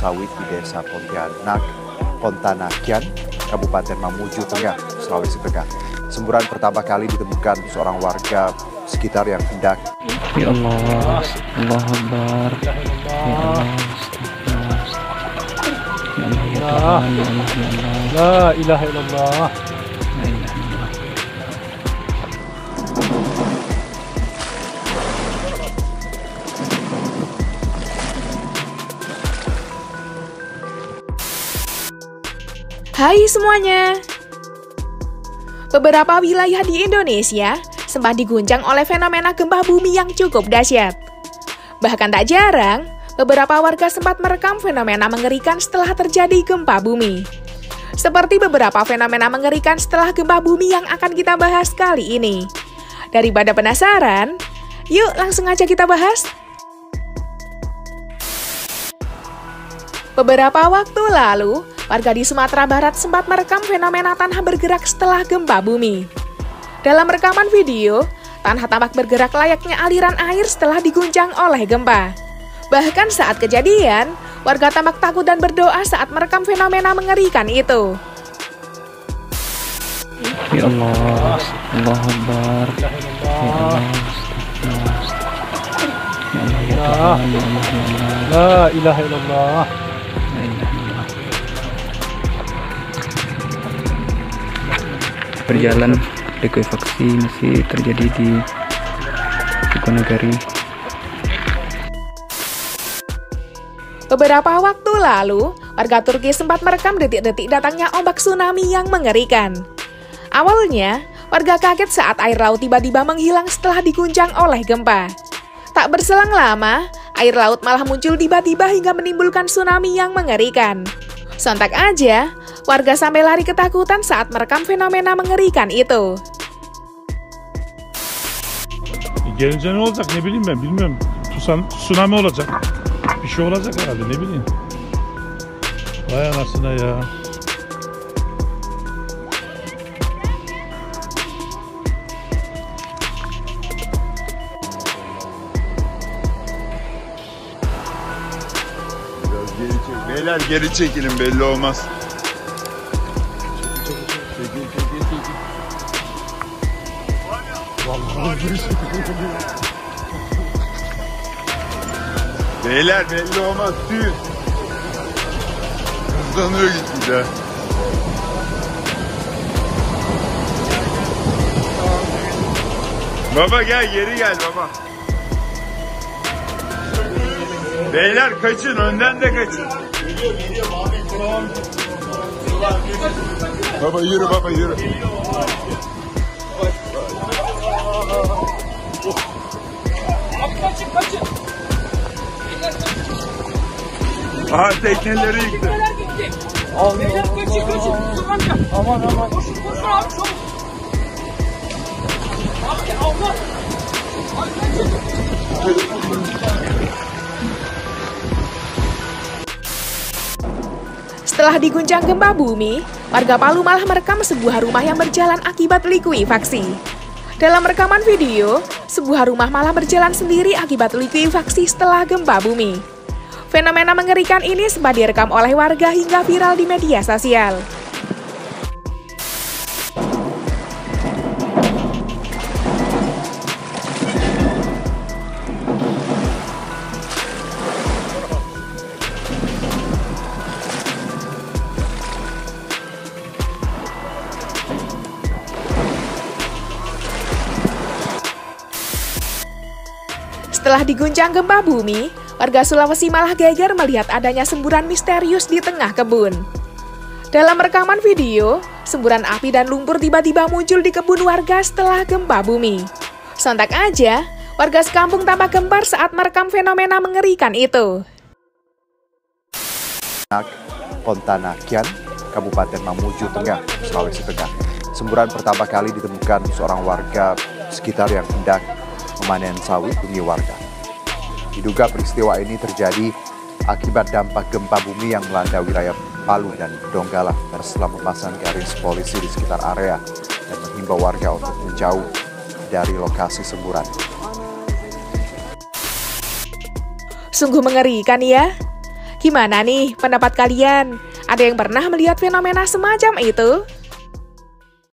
sawit di Desa Pontanakian, Kabupaten Mamuju Tengah, Sulawesi Tengah. Semburan pertama kali ditemukan seorang warga sekitar yang hendak. Ya Allah, Allah Akbar. Ya Allah, ya Allah, ya Allah. La ilaha illallah. La ilaha illallah. Hai semuanya. Beberapa wilayah di Indonesia sempat diguncang oleh fenomena gempa bumi yang cukup dahsyat. Bahkan tak jarang, beberapa warga sempat merekam fenomena mengerikan setelah terjadi gempa bumi. Seperti beberapa fenomena mengerikan setelah gempa bumi yang akan kita bahas kali ini. Daripada penasaran, yuk langsung aja kita bahas. Beberapa waktu lalu, warga di Sumatera Barat sempat merekam fenomena tanah bergerak setelah gempa bumi. Dalam rekaman video, tanah tampak bergerak layaknya aliran air setelah diguncang oleh gempa. Bahkan saat kejadian, warga tampak takut dan berdoa saat merekam fenomena mengerikan itu. Ya Allah, Allah Akbar. Ya Allah, ya Allah, ya Allah, ya Allah. La ilaha illallah. Berjalan likuifaksi masih terjadi di Sukonagari. Beberapa waktu lalu, warga Turki sempat merekam detik-detik datangnya ombak tsunami yang mengerikan. Awalnya, warga kaget saat air laut tiba-tiba menghilang setelah diguncang oleh gempa. Tak berselang lama, air laut malah muncul tiba-tiba hingga menimbulkan tsunami yang mengerikan. Sontak aja, warga sampai lari ketakutan saat merekam fenomena mengerikan itu. Gelince ne olacak ne bileyim ben bilmiyorum. Tsunami olacak. Bir şey olacak herhalde ne bileyim. Vay anasına ya. Beyler geri çekilin belli olmaz. Beyler belli olmaz düğün. Hızlanıyor gitgide. Baba gel geri gel baba. Beyler kaçın önden de kaçın. Geliyor abi. Baba yürü baba yürü. Abi kaçın. Aha tekneleri yıktı. Beyler kaçın. Aman. Koşun abi çabuk. Abi Allah. Abi kaçın. Setelah diguncang gempa bumi, warga Palu malah merekam sebuah rumah yang berjalan akibat likuifaksi. Dalam rekaman video, sebuah rumah malah berjalan sendiri akibat likuifaksi setelah gempa bumi. Fenomena mengerikan ini sempat direkam oleh warga hingga viral di media sosial. Setelah diguncang gempa bumi, warga Sulawesi malah geger melihat adanya semburan misterius di tengah kebun. Dalam rekaman video, semburan api dan lumpur tiba-tiba muncul di kebun warga setelah gempa bumi. Sontak aja, warga sekampung tampak gempar saat merekam fenomena mengerikan itu. Pontanakian, Kabupaten Mamuju Tengah, Sulawesi Tengah. Semburan pertama kali ditemukan seorang warga sekitar yang hendak memanen sawit bumi warga. Diduga peristiwa ini terjadi akibat dampak gempa bumi yang melanda wilayah Palu dan Donggala. Setelah memasang garis polisi di sekitar area dan menghimbau warga untuk menjauh dari lokasi semburan. Sungguh mengerikan ya. Gimana nih pendapat kalian? Ada yang pernah melihat fenomena semacam itu?